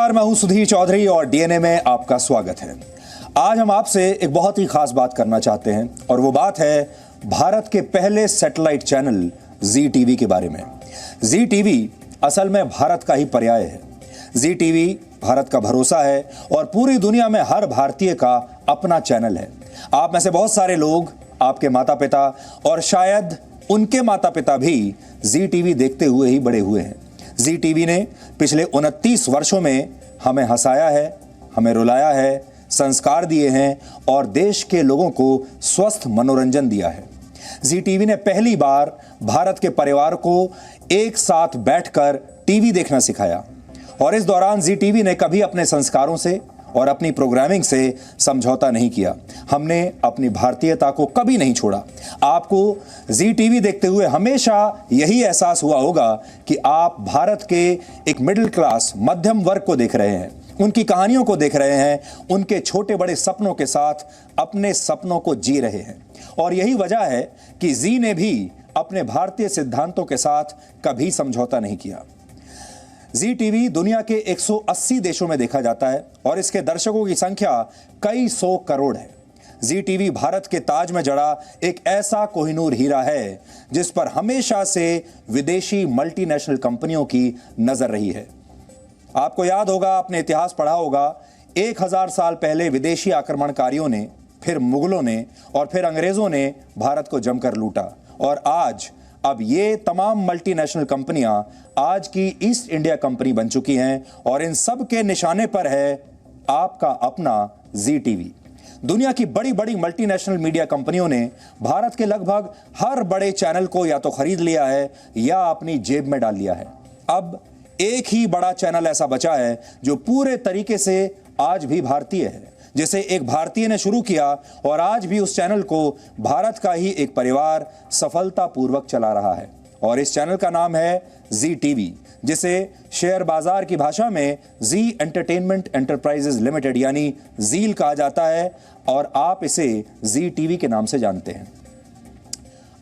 नमस्कार, मैं हूं सुधीर चौधरी और डीएनए में आपका स्वागत है। आज हम आपसे एक बहुत ही खास बात करना चाहते हैं और वो बात है भारत के पहले सैटेलाइट चैनल जी टीवी के बारे में। जी टीवी असल में भारत का ही पर्याय है। जी टीवी भारत का भरोसा है और पूरी दुनिया में हर भारतीय का अपना चैनल है। आप में से बहुत सारे लोग, आपके माता पिता और शायद उनके माता पिता भी जी टीवी देखते हुए ही बड़े हुए हैं। जी टीवी ने पिछले 29 वर्षों में हमें हंसाया है, हमें रुलाया है, संस्कार दिए हैं और देश के लोगों को स्वस्थ मनोरंजन दिया है। जी टीवी ने पहली बार भारत के परिवार को एक साथ बैठकर टीवी देखना सिखाया और इस दौरान जी टीवी ने कभी अपने संस्कारों से और अपनी प्रोग्रामिंग से समझौता नहीं किया। हमने अपनी भारतीयता को कभी नहीं छोड़ा। आपको जी टीवी देखते हुए हमेशा यही एहसास हुआ होगा कि आप भारत के एक मिडिल क्लास मध्यम वर्ग को देख रहे हैं, उनकी कहानियों को देख रहे हैं, उनके छोटे बड़े सपनों के साथ अपने सपनों को जी रहे हैं। और यही वजह है कि जी ने भी अपने भारतीय सिद्धांतों के साथ कभी समझौता नहीं किया। जी टीवी दुनिया के 180 देशों में देखा जाता है और इसके दर्शकों की संख्या कई 100 करोड़ है। जी टीवी भारत के ताज में जड़ा एक ऐसा कोहिनूर हीरा है जिस पर हमेशा से विदेशी मल्टीनेशनल कंपनियों की नजर रही है। आपको याद होगा, आपने इतिहास पढ़ा होगा, 1000 साल पहले विदेशी आक्रमणकारियों ने, फिर मुगलों ने और फिर अंग्रेजों ने भारत को जमकर लूटा और आज अब ये तमाम मल्टीनेशनल कंपनियां आज की ईस्ट इंडिया कंपनी बन चुकी हैं और इन सब के निशाने पर है आपका अपना जी टीवी। दुनिया की बड़ी बड़ी मल्टीनेशनल मीडिया कंपनियों ने भारत के लगभग हर बड़े चैनल को या तो खरीद लिया है या अपनी जेब में डाल लिया है। अब एक ही बड़ा चैनल ऐसा बचा है जो पूरे तरीके से आज भी भारतीय है, जिसे एक भारतीय ने शुरू किया और आज भी उस चैनल को भारत का ही एक परिवार सफलतापूर्वक चला रहा है। और इस चैनल का नाम है जी टीवी, जिसे शेयर बाजार की भाषा में जी एंटरटेनमेंट एंटरप्राइजेज लिमिटेड यानी जील कहा जाता है और आप इसे जी टीवी के नाम से जानते हैं।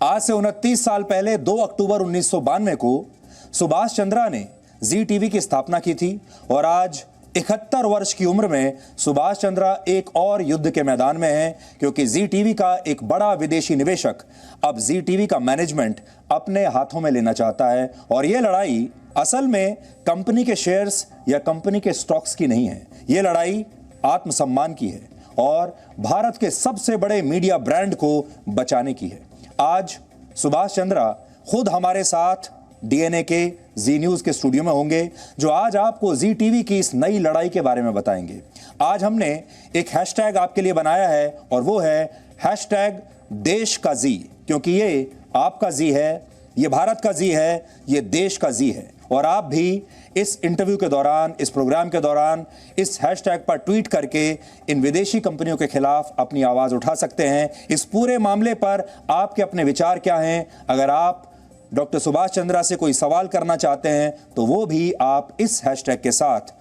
आज से 29 साल पहले 2 अक्टूबर 1992 को सुभाष चंद्रा ने जी टीवी की स्थापना की थी और आज 71 वर्ष की उम्र में सुभाष चंद्रा एक और युद्ध के मैदान में हैं, क्योंकि जी टीवी का एक बड़ा विदेशी निवेशक अब जी टीवी का मैनेजमेंट अपने हाथों में लेना चाहता है। और यह लड़ाई असल में कंपनी के शेयर्स या कंपनी के स्टॉक्स की नहीं है, यह लड़ाई आत्मसम्मान की है और भारत के सबसे बड़े मीडिया ब्रांड को बचाने की है। आज सुभाष चंद्रा खुद हमारे साथ डीएनए के जी न्यूज के स्टूडियो में होंगे, जो आज आपको जी टीवी की इस नई लड़ाई के बारे में बताएंगे। आज हमने एक हैशटैग आपके लिए बनाया है और वो है हैशटैग देश का जी, क्योंकि ये आपका जी है, ये भारत का जी है, ये देश का जी है। और आप भी इस इंटरव्यू के दौरान, इस प्रोग्राम के दौरान इस हैशटैग पर ट्वीट करके इन विदेशी कंपनियों के खिलाफ अपनी आवाज उठा सकते हैं। इस पूरे मामले पर आपके अपने विचार क्या हैं? अगर आप डॉक्टर सुभाष चंद्रा से कोई सवाल करना चाहते हैं तो वो भी आप इस हैशटैग के साथ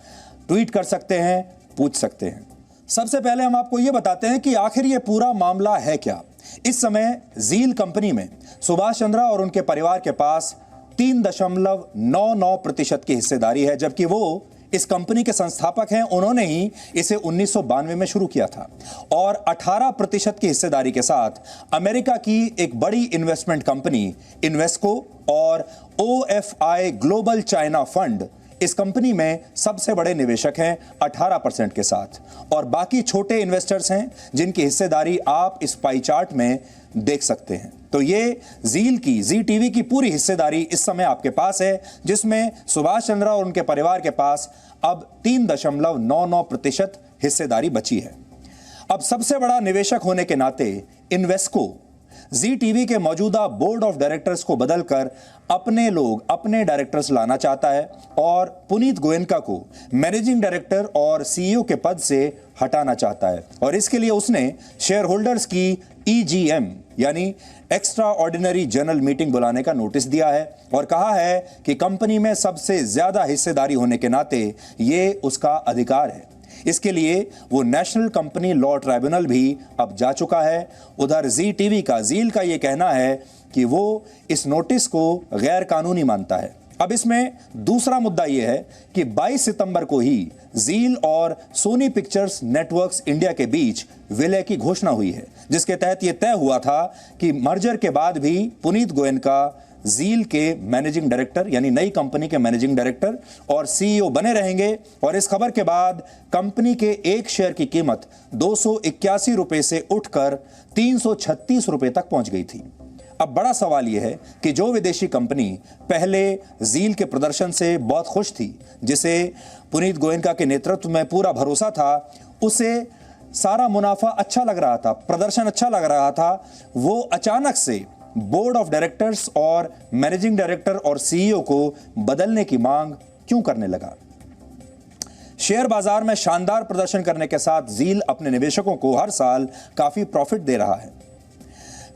ट्वीट कर सकते हैं, पूछ सकते हैं। सबसे पहले हम आपको ये बताते हैं कि आखिर ये पूरा मामला है क्या। इस समय जील कंपनी में सुभाष चंद्रा और उनके परिवार के पास 3.99% की हिस्सेदारी है, जबकि वो इस कंपनी के संस्थापक हैं। उन्होंने ही इसे 1992 में शुरू किया था और 18% की हिस्सेदारी के साथ अमेरिका की एक बड़ी इन्वेस्टमेंट कंपनी इन्वेस्को और OFI ग्लोबल चाइना फंड इस कंपनी में सबसे बड़े निवेशक हैं 18% के साथ, और बाकी छोटे इन्वेस्टर्स हैं जिनकी हिस्सेदारी आप इस पाई चार्ट में देख सकते हैं। तो ये जी टीवी की पूरी हिस्सेदारी इस समय आपके पास है, जिसमें सुभाष चंद्रा और उनके परिवार के पास अब 3.99% हिस्सेदारी बची है। अब सबसे बड़ा निवेशक होने के नाते इन्वेस्को जी टीवी के मौजूदा बोर्ड ऑफ डायरेक्टर्स को बदलकर अपने लोग, अपने डायरेक्टर्स लाना चाहता है और पुनीत गोयनका को मैनेजिंग डायरेक्टर और सीईओ के पद से हटाना चाहता है। और इसके लिए उसने शेयर होल्डर्स की EGM यानी एक्स्ट्रा ऑर्डिनरी जनरल मीटिंग बुलाने का नोटिस दिया है और कहा है कि कंपनी में सबसे ज्यादा हिस्सेदारी होने के नाते ये उसका अधिकार है। इसके लिए वो नेशनल कंपनी लॉ ट्राइब्यूनल भी अब जा चुका है। उधर जी टीवी का, जील का ये कहना है कि वो इस नोटिस को गैर कानूनी मानता है। अब इसमें दूसरा मुद्दा यह है कि 22 सितंबर को ही जील और सोनी पिक्चर्स नेटवर्क्स इंडिया के बीच विलय की घोषणा हुई है, जिसके तहत यह तय हुआ था कि मर्जर के बाद भी पुनीत गोयनका जील के मैनेजिंग डायरेक्टर यानी नई कंपनी के मैनेजिंग डायरेक्टर और सीईओ बने रहेंगे। और इस खबर के बाद कंपनी के एक शेयर की कीमत 281 रुपए से उठकर 336 रुपए तक पहुंच गई थी। अब बड़ा सवाल यह है कि जो विदेशी कंपनी पहले जील के प्रदर्शन से बहुत खुश थी, जिसे पुनीत गोयनका के नेतृत्व में पूरा भरोसा था, उसे सारा मुनाफा अच्छा लग रहा था, प्रदर्शन अच्छा लग रहा था, वो अचानक से बोर्ड ऑफ डायरेक्टर्स और मैनेजिंग डायरेक्टर और सीईओ को बदलने की मांग क्यों करने लगा? शेयर बाजार में शानदार प्रदर्शन करने के साथ जील अपने निवेशकों को हर साल काफी प्रॉफिट दे रहा है।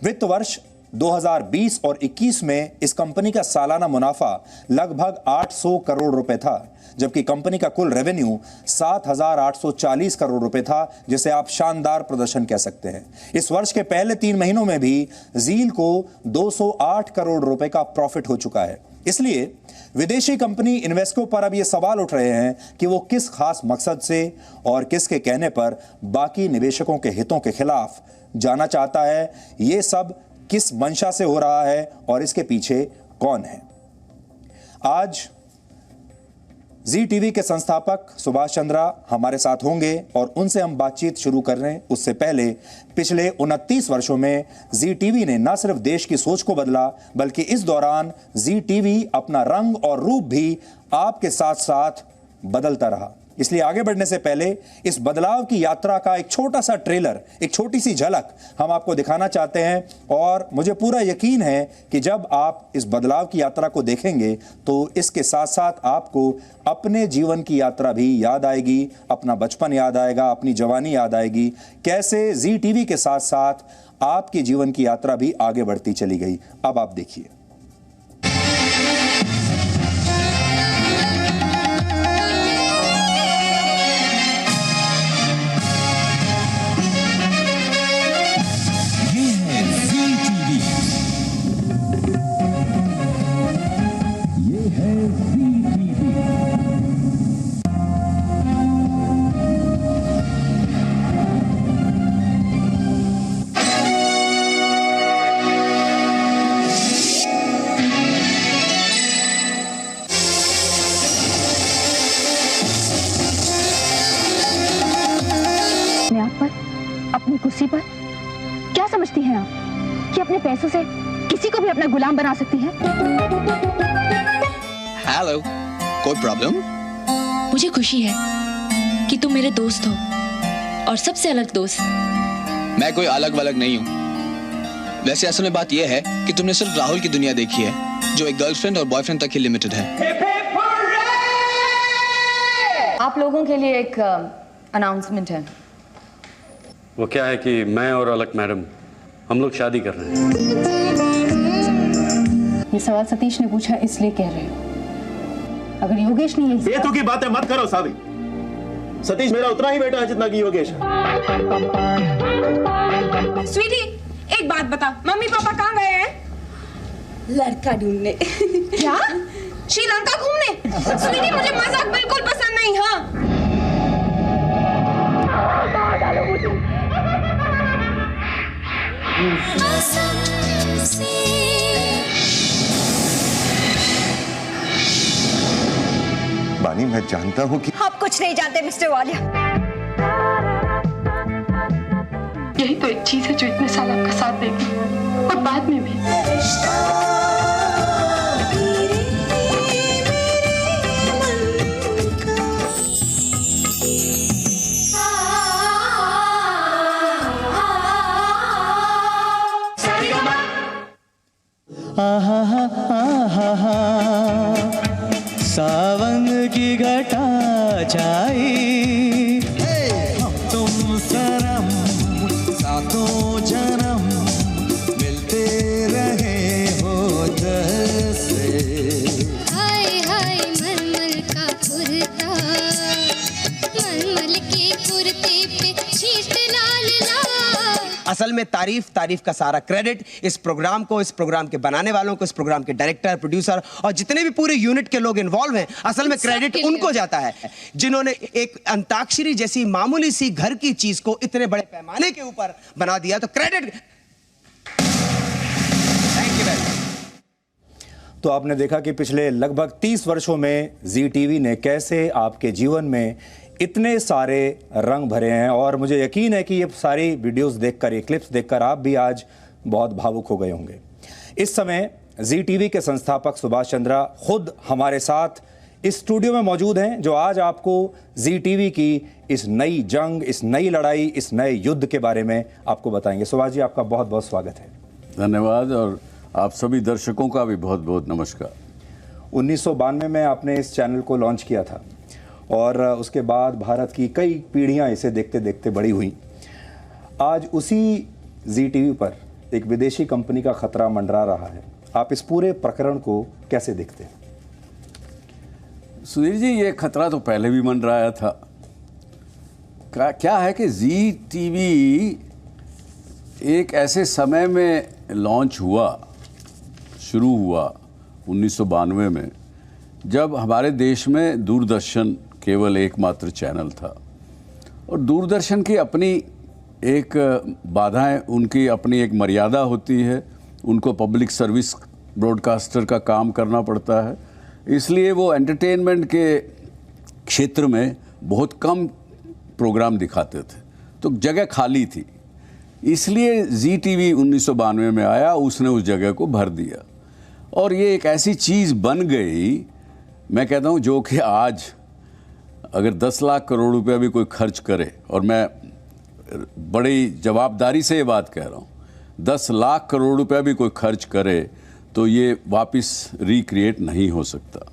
वित्त वर्ष 2020 और 21 में इस कंपनी का सालाना मुनाफा लगभग 800 करोड़ रुपए था, जबकि कंपनी का कुल रेवेन्यू 7,840 करोड़ रुपए था, जिसे आप शानदार प्रदर्शन कह सकते हैं। इस वर्ष के पहले 3 महीनों में भी जील को 208 करोड़ रुपए का प्रॉफिट हो चुका है। इसलिए विदेशी कंपनी इन्वेस्टरों पर अब ये सवाल उठ रहे हैं कि वो किस खास मकसद से और किसके कहने पर बाकी निवेशकों के हितों के खिलाफ जाना चाहता है, ये सब किस मंशा से हो रहा है और इसके पीछे कौन है। आज जी टीवी के संस्थापक सुभाष चंद्रा हमारे साथ होंगे और उनसे हम बातचीत शुरू कर रहे हैं। उससे पहले पिछले 29 वर्षों में जी टीवी ने न सिर्फ देश की सोच को बदला, बल्कि इस दौरान जी टीवी अपना रंग और रूप भी आपके साथ साथ बदलता रहा। इसलिए आगे बढ़ने से पहले इस बदलाव की यात्रा का एक छोटा सा ट्रेलर, एक छोटी सी झलक हम आपको दिखाना चाहते हैं। और मुझे पूरा यकीन है कि जब आप इस बदलाव की यात्रा को देखेंगे तो इसके साथ साथ आपको अपने जीवन की यात्रा भी याद आएगी, अपना बचपन याद आएगा, अपनी जवानी याद आएगी, कैसे जी टीवी के साथ साथ आपकी जीवन की यात्रा भी आगे बढ़ती चली गई। अब आप देखिए। अपनी कुर्सी पर क्या समझती हैं आप कि अपने पैसों से किसी को भी अपना गुलाम बना सकती है? हेलो, कोई प्रॉब्लम? मुझे खुशी है कि तुम मेरे दोस्त हो, और सबसे अलग दोस्त। मैं कोई अलग वलग नहीं हूँ। वैसे असल में बात यह है कि तुमने सिर्फ राहुल की दुनिया देखी है, जो एक गर्लफ्रेंड और बॉयफ्रेंड तक ही लिमिटेड है। आप लोगों के लिए एक अनाउंसमेंट है। वो क्या है कि मैं और अलक मैडम हम लोग शादी कर रहे हैं। ये सवाल सतीश ने पूछा इसलिए कह रहे हो। अगर योगेश ने ये बेतु की बातें मत करो सावी। सतीश मेरा उतना ही बेटा है जितना कि योगेश। स्वीटी, एक बात बता, मम्मी पापा कहाँ गए हैं? लड़का ढूंढने। क्या? श्रीलंका घूमने? स्वीटी, मुझे मजाक बिल्कुल पसंद नहीं। हाँ, बानी, मैं जानता हूँ कि आप कुछ नहीं जानते मिस्टर वालिया। यही तो एक चीज है जो इतने साल आपका साथ देगी, और बाद में भी। सावन की घटा छाई, तुम सरम सातों जन्म मिलते रहे हो जैसे। हाय हाय मलमल का कुर्ता, मलमल के कुर्ते पे शीश लाल लाल। असल में तारीफ का सारा क्रेडिट इस प्रोग्राम को, इस प्रोग्राम के बनाने वालों को, इस प्रोग्राम के डायरेक्टर, प्रोड्यूसर और जितने भी पूरे यूनिट के लोग इन्वॉल्व हैं, असल में क्रेडिट उनको जाता है जिन्होंने एक अंताक्षरी जैसी मामूली सी घर की चीज को इतने बड़े पैमाने के ऊपर बना दिया। तो credit. Thank you very much. तो आपने देखा कि पिछले लगभग 30 वर्षों में जी टीवी ने कैसे आपके जीवन में इतने सारे रंग भरे हैं, और मुझे यकीन है कि ये सारी वीडियोस देखकर, ये क्लिप्स देखकर आप भी आज बहुत भावुक हो गए होंगे। इस समय जी टीवी के संस्थापक सुभाष चंद्रा खुद हमारे साथ इस स्टूडियो में मौजूद हैं, जो आज आपको जी टीवी की इस नई जंग, इस नई लड़ाई, इस नए युद्ध के बारे में आपको बताएंगे। सुभाष जी, आपका बहुत बहुत स्वागत है। धन्यवाद, और आप सभी दर्शकों का भी बहुत बहुत नमस्कार। 1992 में आपने इस चैनल को लॉन्च किया था, और उसके बाद भारत की कई पीढ़ियां इसे देखते देखते बड़ी हुई। आज उसी जी टीवी पर एक विदेशी कंपनी का खतरा मंडरा रहा है। आप इस पूरे प्रकरण को कैसे देखते हैं? सुधीर जी, ये खतरा तो पहले भी मंडराया था। क्या है कि जी टीवी एक ऐसे समय में लॉन्च हुआ, शुरू हुआ 1992 में, जब हमारे देश में दूरदर्शन केवल एकमात्र चैनल था, और दूरदर्शन की अपनी एक बाधाएं, उनकी अपनी एक मर्यादा होती है। उनको पब्लिक सर्विस ब्रॉडकास्टर का काम करना पड़ता है, इसलिए वो एंटरटेनमेंट के क्षेत्र में बहुत कम प्रोग्राम दिखाते थे, तो जगह खाली थी। इसलिए जी टीवी 1992 में आया, उसने उस जगह को भर दिया, और ये एक ऐसी चीज़ बन गई, मैं कहता हूँ, जो कि आज अगर 10 लाख करोड़ रुपया भी कोई खर्च करे, और मैं बड़ी जवाबदारी से ये बात कह रहा हूँ, 10 लाख करोड़ रुपया भी कोई खर्च करे तो ये वापस रिक्रिएट नहीं हो सकता।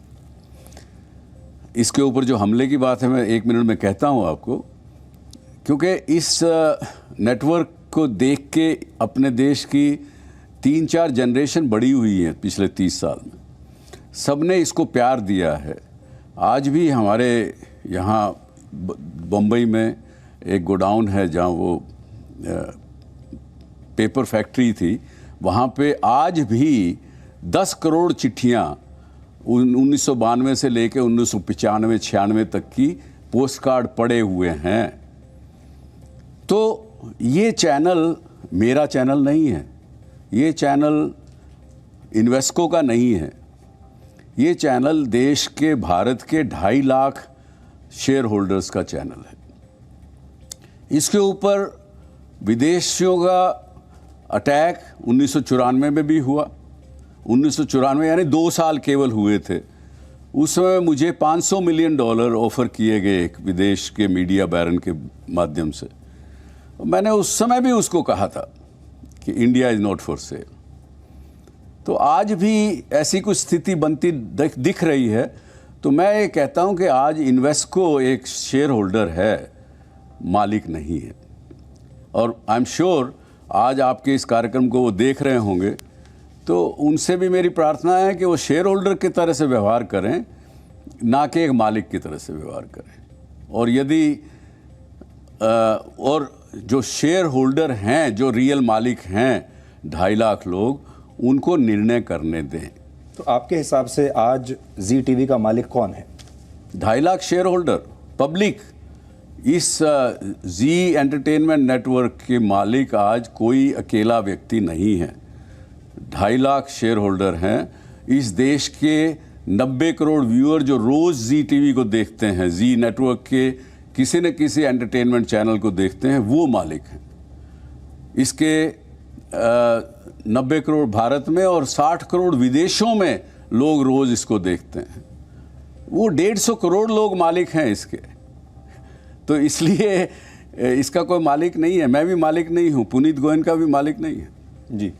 इसके ऊपर जो हमले की बात है, मैं 1 मिनट में कहता हूँ आपको, क्योंकि इस नेटवर्क को देख के अपने देश की 3-4 जनरेशन बड़ी हुई है पिछले 30 साल में। सब ने इसको प्यार दिया है। आज भी हमारे यहाँ बम्बई में एक गोडाउन है जहाँ वो पेपर फैक्ट्री थी, वहाँ पे आज भी 10 करोड़ चिट्ठियाँ 1992 से लेकर 1995-96 तक की पोस्ट कार्ड पड़े हुए हैं। तो ये चैनल मेरा चैनल नहीं है, ये चैनल इन्वेस्को का नहीं है, ये चैनल देश के, भारत के 2.5 लाख शेयर होल्डर्स का चैनल है। इसके ऊपर विदेशियों का अटैक 1994 में भी हुआ। 1994 यानी 2 साल केवल हुए थे। उस समय मुझे $500 मिलियन ऑफर किए गए एक विदेश के मीडिया बैरन के माध्यम से। मैंने उस समय भी उसको कहा था कि India is not for sale. तो आज भी ऐसी कुछ स्थिति बनती दिख रही है। तो मैं ये कहता हूँ कि आज इन्वेस्को एक शेयर होल्डर है, मालिक नहीं है। और आई एम श्योर आज आपके इस कार्यक्रम को वो देख रहे होंगे, तो उनसे भी मेरी प्रार्थना है कि वो शेयर होल्डर की तरह से व्यवहार करें, ना कि एक मालिक की तरह से व्यवहार करें। और यदि और जो शेयर होल्डर हैं, जो रियल मालिक हैं 2.5 लाख लोग, उनको निर्णय करने दें। तो आपके हिसाब से आज जी टीवी का मालिक कौन है? 2.5 लाख शेयर होल्डर, पब्लिक। इस जी एंटरटेनमेंट नेटवर्क के मालिक आज कोई अकेला व्यक्ति नहीं है। 2.5 लाख शेयर होल्डर हैं। इस देश के 90 करोड़ व्यूअर जो रोज़ जी टीवी को देखते हैं, जी नेटवर्क के किसी न किसी एंटरटेनमेंट चैनल को देखते हैं, वो मालिक हैं। इसके 90 करोड़ भारत में और 60 करोड़ विदेशों में लोग रोज़ इसको देखते हैं। वो 150 करोड़ लोग मालिक हैं इसके। तो इसलिए इसका कोई मालिक नहीं है। मैं भी मालिक नहीं हूँ, पुनीत गोयनका भी मालिक नहीं है। जी,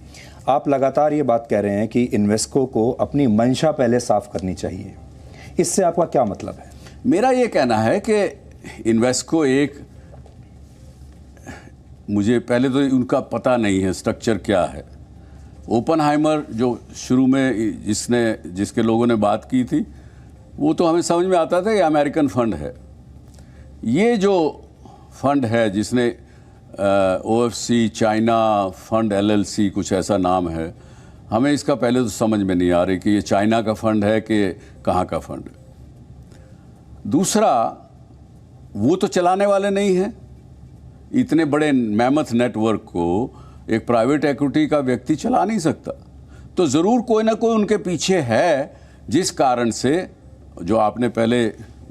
आप लगातार ये बात कह रहे हैं कि इन्वेस्को को अपनी मंशा पहले साफ करनी चाहिए। इससे आपका क्या मतलब है? मेरा ये कहना है कि इन्वेस्को एक, मुझे पहले तो उनका पता नहीं है स्ट्रक्चर क्या है। ओपनहाइमर जो शुरू में जिसके लोगों ने बात की थी, वो तो हमें समझ में आता था कि अमेरिकन फंड है। ये जो फंड है जिसने OFC चाइना फंड LLC कुछ ऐसा नाम है। हमें इसका पहले तो समझ में नहीं आ रही कि ये चाइना का फंड है कि कहाँ का फंड है। दूसरा, वो तो चलाने वाले नहीं हैं। इतने बड़े मैमथ नेटवर्क को एक प्राइवेट इक्विटी का व्यक्ति चला नहीं सकता। तो ज़रूर कोई ना कोई उनके पीछे है, जिस कारण से, जो आपने पहले,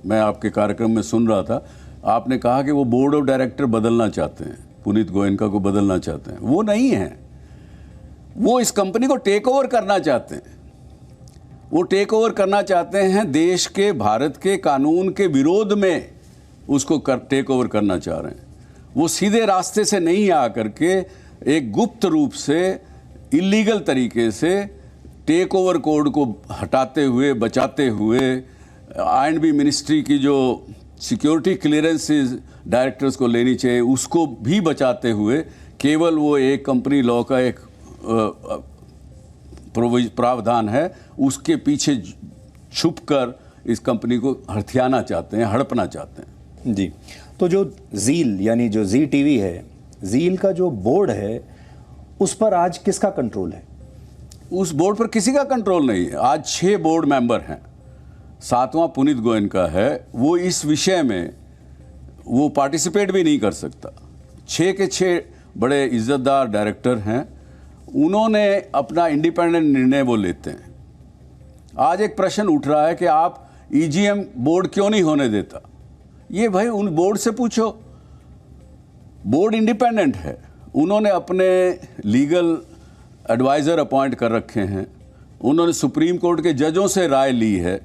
मैं आपके कार्यक्रम में सुन रहा था, आपने कहा कि वो बोर्ड ऑफ डायरेक्टर बदलना चाहते हैं, पुनीत गोयनका को बदलना चाहते हैं। वो नहीं है, वो इस कंपनी को टेक ओवर करना चाहते हैं। वो टेक ओवर करना चाहते हैं, देश के, भारत के कानून के विरोध में उसको टेक ओवर करना चाह रहे हैं। वो सीधे रास्ते से नहीं आ करके एक गुप्त रूप से, इलीगल तरीके से टेक ओवर कोड को हटाते हुए, बचाते हुए, I&B मिनिस्ट्री की जो सिक्योरिटी क्लियरेंसेस डायरेक्टर्स को लेनी चाहिए उसको भी बचाते हुए, केवल वो एक कंपनी लॉ का एक प्रावधान है, उसके पीछे छुपकर इस कंपनी को हथियाना चाहते हैं, हड़पना चाहते हैं। जी, तो जो ज़ील यानी जो जी टीवी है, ज़ील का जो बोर्ड है, उस पर आज किसका कंट्रोल है? उस बोर्ड पर किसी का कंट्रोल नहीं है। आज 6 बोर्ड मेंबर हैं, 7वां पुनीत गोयनका है। वो इस विषय में वो पार्टिसिपेट भी नहीं कर सकता। 6 के 6 बड़े इज्जतदार डायरेक्टर हैं, उन्होंने अपना इंडिपेंडेंट निर्णय वो लेते हैं। आज एक प्रश्न उठ रहा है कि आप EGM बोर्ड क्यों नहीं होने देता? ये भाई उन बोर्ड से पूछो। बोर्ड इंडिपेंडेंट है, उन्होंने अपने लीगल एडवाइज़र अपॉइंट कर रखे हैं, उन्होंने सुप्रीम कोर्ट के जजों से राय ली है।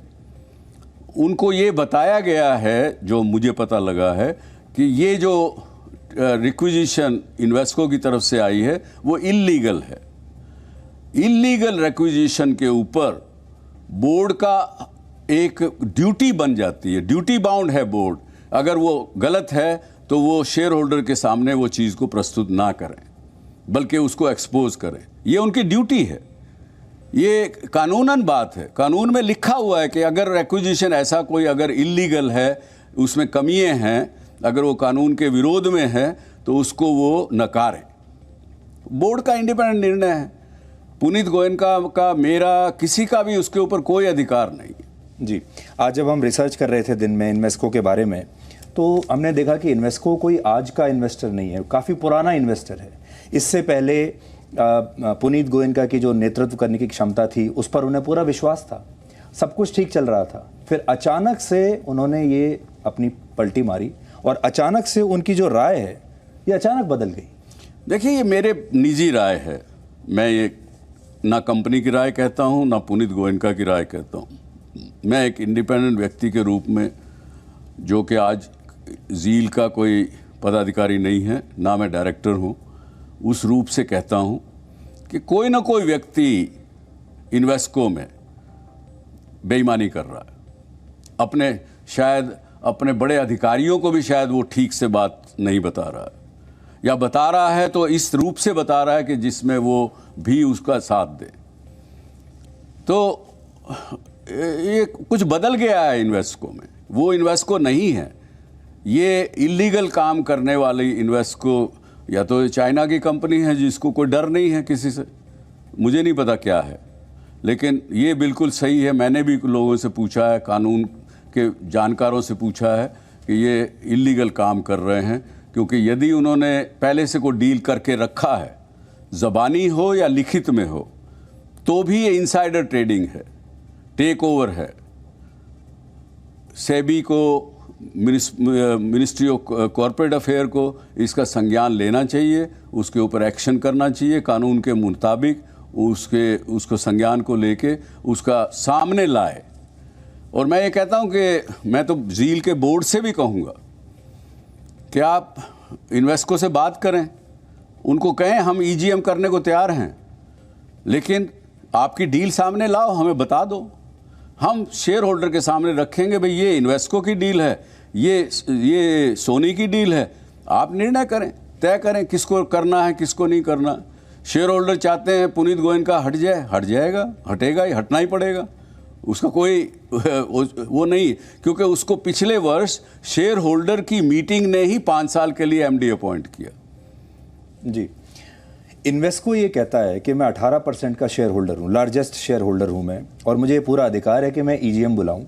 उनको ये बताया गया है, जो मुझे पता लगा है, कि ये जो रिक्विजिशन इन्वेस्को की तरफ से आई है वो इल्लीगल है। इल्लीगल रिक्विजिशन के ऊपर बोर्ड का एक ड्यूटी बन जाती है, ड्यूटी बाउंड है बोर्ड। अगर वो गलत है तो वो शेयर होल्डर के सामने वो चीज़ को प्रस्तुत ना करें, बल्कि उसको एक्सपोज करें। ये उनकी ड्यूटी है, ये कानूनन बात है। कानून में लिखा हुआ है कि अगर एक्विजिशन ऐसा कोई अगर इल्लीगल है, उसमें कमियां हैं, अगर वो कानून के विरोध में है, तो उसको वो नकारें। बोर्ड का इंडिपेंडेंट निर्णय है। पुनीत गोयनका का, मेरा, किसी का भी उसके ऊपर कोई अधिकार नहीं। जी, आज जब हम रिसर्च कर रहे थे दिन में इन्वेस्को के बारे में, तो हमने देखा कि इन्वेस्को कोई आज का इन्वेस्टर नहीं है, काफ़ी पुराना इन्वेस्टर है। इससे पहले पुनीत गोयनका की जो नेतृत्व करने की क्षमता थी, उस पर उन्हें पूरा विश्वास था, सब कुछ ठीक चल रहा था। फिर अचानक से उन्होंने ये अपनी पलटी मारी और अचानक से उनकी जो राय है ये अचानक बदल गई। देखिए, ये मेरे निजी राय है। मैं ये ना कंपनी की राय कहता हूँ, ना पुनीत गोयनका की राय कहता हूँ। मैं एक इंडिपेंडेंट व्यक्ति के रूप में, जो कि आज ज़ील का कोई पदाधिकारी नहीं है, ना मैं डायरेक्टर हूँ, उस रूप से कहता हूँ कि कोई ना कोई व्यक्ति इन्वेस्को में बेईमानी कर रहा है। अपने, शायद अपने बड़े अधिकारियों को भी शायद वो ठीक से बात नहीं बता रहा है, या बता रहा है तो इस रूप से बता रहा है कि जिसमें वो भी उसका साथ दे। तो ये कुछ बदल गया है इन्वेस्को में। वो इन्वेस्को नहीं है, ये इलीगल काम करने वाली इन्वेस्को या तो चाइना की कंपनी है जिसको कोई डर नहीं है किसी से, मुझे नहीं पता क्या है, लेकिन ये बिल्कुल सही है। मैंने भी लोगों से पूछा है, कानून के जानकारों से पूछा है कि ये इलीगल काम कर रहे हैं, क्योंकि यदि उन्होंने पहले से कोई डील करके रखा है, ज़बानी हो या लिखित में हो, तो भी ये इनसाइडर ट्रेडिंग है, टेक ओवर है। सेबी को, मिनिस्ट्री ऑफ कॉरपोरेट अफेयर को इसका संज्ञान लेना चाहिए, उसके ऊपर एक्शन करना चाहिए, कानून के मुताबिक उसको संज्ञान को लेके उसका सामने लाए। और मैं ये कहता हूँ कि मैं तो ज़ील के बोर्ड से भी कहूँगा कि आप इन्वेस्को से बात करें, उनको कहें हम EGM करने को तैयार हैं, लेकिन आपकी डील सामने लाओ, हमें बता दो, हम शेयर होल्डर के सामने रखेंगे, भाई ये इन्वेस्को की डील है, ये सोनी की डील है, आप निर्णय करें, तय करें किसको करना है, किसको नहीं करना। शेयर होल्डर चाहते हैं पुनीत गोयनका हट जाए, हट जाएगा, हटेगा ही, हटना ही पड़ेगा, उसका कोई वो नहीं, क्योंकि उसको पिछले वर्ष शेयर होल्डर की मीटिंग ने ही 5 साल के लिए MD अपॉइंट किया। जी, इन्वेस्को ये कहता है कि मैं 18% का शेयर होल्डर हूँ, लार्जेस्ट शेयर होल्डर हूँ मैं, और मुझे ये पूरा अधिकार है कि मैं ईजीएम बुलाऊं,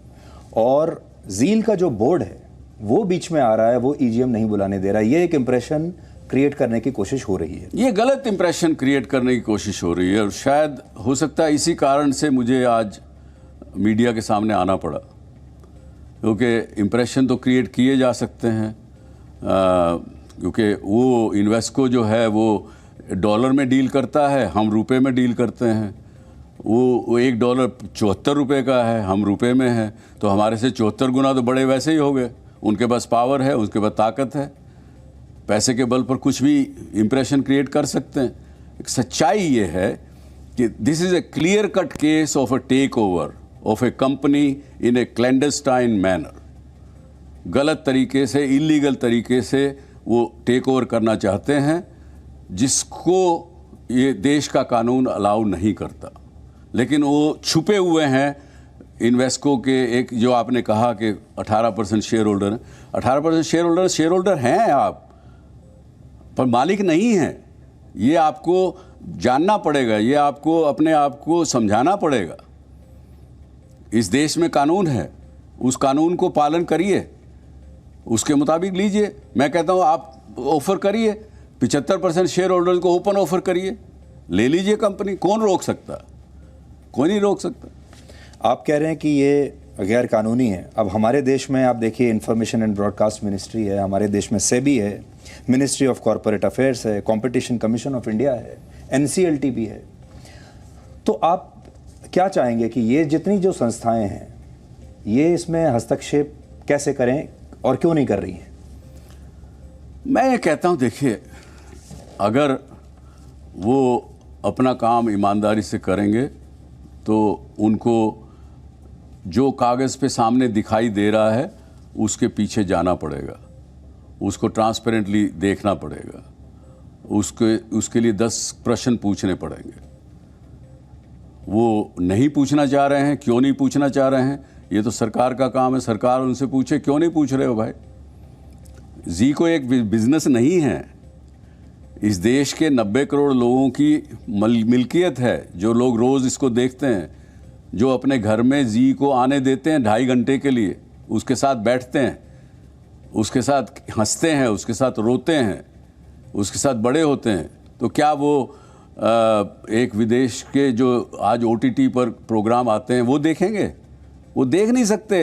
और जील का जो बोर्ड है वो बीच में आ रहा है, वो ईजीएम नहीं बुलाने दे रहा है। ये एक इंप्रेशन क्रिएट करने की कोशिश हो रही है। ये गलत इंप्रेशन क्रिएट करने की कोशिश हो रही है, और शायद हो सकता है इसी कारण से मुझे आज मीडिया के सामने आना पड़ा, क्योंकि इंप्रेशन तो क्रिएट किए जा सकते हैं, क्योंकि वो इन्वेस्को जो है वो डॉलर में डील करता है, हम रुपए में डील करते हैं। वो $1 74 रुपये का है, हम रुपए में हैं, तो हमारे से 74 गुना तो बड़े वैसे ही हो गए। उनके पास पावर है, उसके पास ताकत है, पैसे के बल पर कुछ भी इंप्रेशन क्रिएट कर सकते हैं। एक सच्चाई ये है कि this is a clear cut case of a takeover of a company in a clandestine manner. गलत तरीके से, इलीगल तरीके से वो टेक ओवर करना चाहते हैं, जिसको ये देश का कानून अलाउ नहीं करता। लेकिन वो छुपे हुए हैं इन्वेस्को के, एक जो आपने कहा कि 18% शेयर होल्डर हैं। 18% शेयर होल्डर हैं आप, पर मालिक नहीं हैं। ये आपको जानना पड़ेगा, ये आपको अपने आप को समझाना पड़ेगा। इस देश में कानून है, उस कानून को पालन करिए, उसके मुताबिक लीजिए। मैं कहता हूँ आप ऑफर करिए, 75% शेयर होल्डर्स को ओपन ऑफर करिए, ले लीजिए कंपनी। कौन रोक सकता? कोई नहीं रोक सकता। आप कह रहे हैं कि ये गैर कानूनी है। अब हमारे देश में आप देखिए, इंफॉर्मेशन एंड ब्रॉडकास्ट मिनिस्ट्री है, हमारे देश में सेबी है, मिनिस्ट्री ऑफ कॉरपोरेट अफेयर्स है, कंपटीशन कमीशन ऑफ इंडिया है, एनसीएलटी भी है। तो आप क्या चाहेंगे कि ये जितनी जो संस्थाएं हैं ये इसमें हस्तक्षेप कैसे करें और क्यों नहीं कर रही हैं? मैं ये कहता हूँ, देखिए, अगर वो अपना काम ईमानदारी से करेंगे तो उनको जो कागज़ पे सामने दिखाई दे रहा है उसके पीछे जाना पड़ेगा, उसको ट्रांसपेरेंटली देखना पड़ेगा, उसके लिए 10 प्रश्न पूछने पड़ेंगे। वो नहीं पूछना चाह रहे हैं, क्यों नहीं पूछना चाह रहे हैं, ये तो सरकार का काम है। सरकार उनसे पूछे, क्यों नहीं पूछ रहे हो भाई? जी को एक बिजनेस नहीं है, इस देश के 90 करोड़ लोगों की मिल्कियत है। जो लोग रोज़ इसको देखते हैं, जो अपने घर में जी को आने देते हैं 2.5 घंटे के लिए, उसके साथ बैठते हैं, उसके साथ हंसते हैं, उसके साथ रोते हैं, उसके साथ बड़े होते हैं, तो क्या वो एक विदेश के जो आज OTT पर प्रोग्राम आते हैं वो देखेंगे? वो देख नहीं सकते।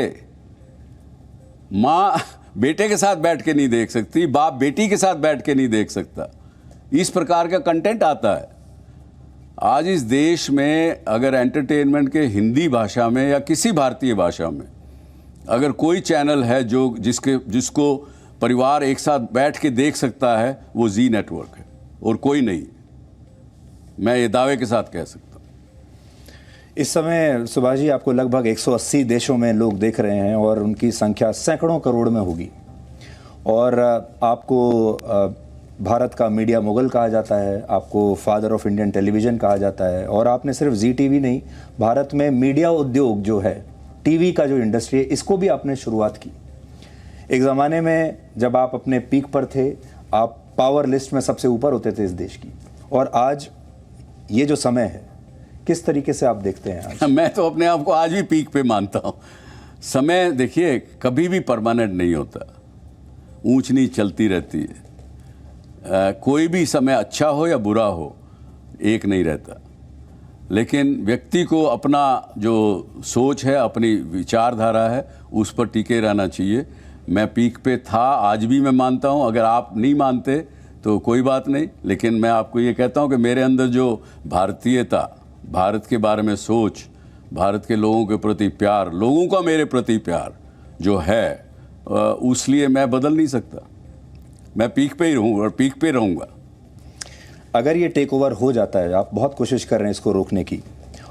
माँ बेटे के साथ बैठ के नहीं देख सकती, बाप बेटी के साथ बैठ के नहीं देख सकता। इस प्रकार का कंटेंट आता है। आज इस देश में अगर एंटरटेनमेंट के हिंदी भाषा में या किसी भारतीय भाषा में अगर कोई चैनल है जिसको परिवार एक साथ बैठ के देख सकता है, वो जी नेटवर्क है, और कोई नहीं। मैं ये दावे के साथ कह सकता हूँ। इस समय सुभाष जी, आपको लगभग 180 देशों में लोग देख रहे हैं और उनकी संख्या सैकड़ों करोड़ में होगी, और आपको भारत का मीडिया मुगल कहा जाता है, आपको फादर ऑफ इंडियन टेलीविज़न कहा जाता है, और आपने सिर्फ जी टीवी नहीं, भारत में मीडिया उद्योग जो है, टीवी का जो इंडस्ट्री है, इसको भी आपने शुरुआत की। एक ज़माने में जब आप अपने पीक पर थे, आप पावर लिस्ट में सबसे ऊपर होते थे इस देश की, और आज ये जो समय है, किस तरीके से आप देखते हैं आज? मैं तो अपने आप को आज भी पीक पे मानता हूँ। समय देखिए कभी भी परमानेंट नहीं होता, ऊंच नीच चलती रहती है। कोई भी समय अच्छा हो या बुरा हो, एक नहीं रहता। लेकिन व्यक्ति को अपना जो सोच है, अपनी विचारधारा है, उस पर टिके रहना चाहिए। मैं पीक पे था, आज भी मैं मानता हूँ। अगर आप नहीं मानते तो कोई बात नहीं, लेकिन मैं आपको ये कहता हूँ कि मेरे अंदर जो भारतीयता, भारत के बारे में सोच, भारत के लोगों के प्रति प्यार, लोगों का मेरे प्रति प्यार जो है, उसलिए मैं बदल नहीं सकता। मैं पीक पे ही रहूँगा और पीक पे रहूँगा। अगर ये टेक ओवर हो जाता है, आप बहुत कोशिश कर रहे हैं इसको रोकने की,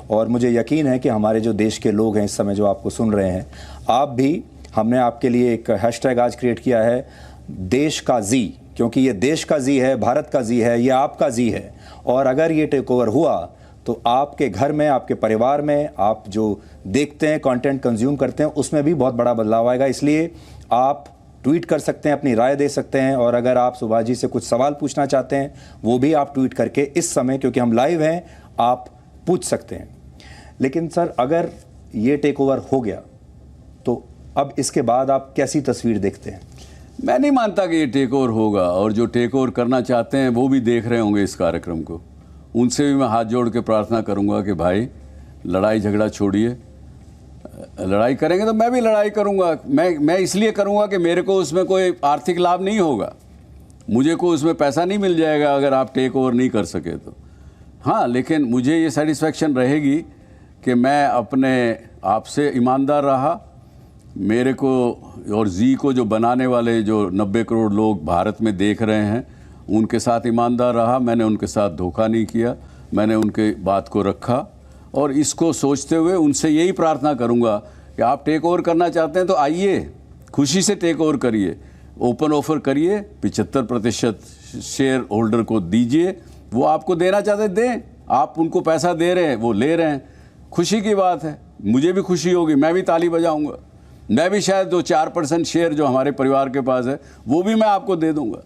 और मुझे यकीन है कि हमारे जो देश के लोग हैं इस समय जो आपको सुन रहे हैं, आप भी, हमने आपके लिए एक हैशटैग आज क्रिएट किया है, देश का जी, क्योंकि ये देश का जी है, भारत का जी है, ये आपका जी है। और अगर ये टेक ओवर हुआ तो आपके घर में, आपके परिवार में, आप जो देखते हैं, कंटेंट कंज्यूम करते हैं, उसमें भी बहुत बड़ा बदलाव आएगा। इसलिए आप ट्वीट कर सकते हैं, अपनी राय दे सकते हैं, और अगर आप सुभाष जी से कुछ सवाल पूछना चाहते हैं वो भी आप ट्वीट करके इस समय, क्योंकि हम लाइव हैं, आप पूछ सकते हैं। लेकिन सर, अगर ये टेक ओवर हो गया तो अब इसके बाद आप कैसी तस्वीर देखते हैं? मैं नहीं मानता कि ये टेक ओवर होगा, और जो टेक ओवर करना चाहते हैं वो भी देख रहे होंगे इस कार्यक्रम को। उनसे भी मैं हाथ जोड़ के प्रार्थना करूंगा कि भाई लड़ाई झगड़ा छोड़िए, लड़ाई करेंगे तो मैं भी लड़ाई करूंगा। मैं इसलिए करूंगा कि मेरे को उसमें कोई आर्थिक लाभ नहीं होगा, मुझे को उसमें पैसा नहीं मिल जाएगा अगर आप टेक ओवर नहीं कर सके तो। हाँ, लेकिन मुझे ये सेटिस्फेक्शन रहेगी कि मैं अपने आप से ईमानदार रहा, मेरे को और जी को जो बनाने वाले जो 90 करोड़ लोग भारत में देख रहे हैं उनके साथ ईमानदार रहा। मैंने उनके साथ धोखा नहीं किया, मैंने उनके बात को रखा, और इसको सोचते हुए उनसे यही प्रार्थना करूंगा कि आप टेक ओवर करना चाहते हैं तो आइए, खुशी से टेक ओवर करिए, ओपन ऑफर करिए, 75% शेयर होल्डर को दीजिए, वो आपको देना चाहते दें, आप उनको पैसा दे रहे हैं, वो ले रहे हैं, खुशी की बात है, मुझे भी खुशी होगी, मैं भी ताली बजाऊंगा, मैं भी शायद 2-4% शेयर जो हमारे परिवार के पास है वो भी मैं आपको दे दूंगा,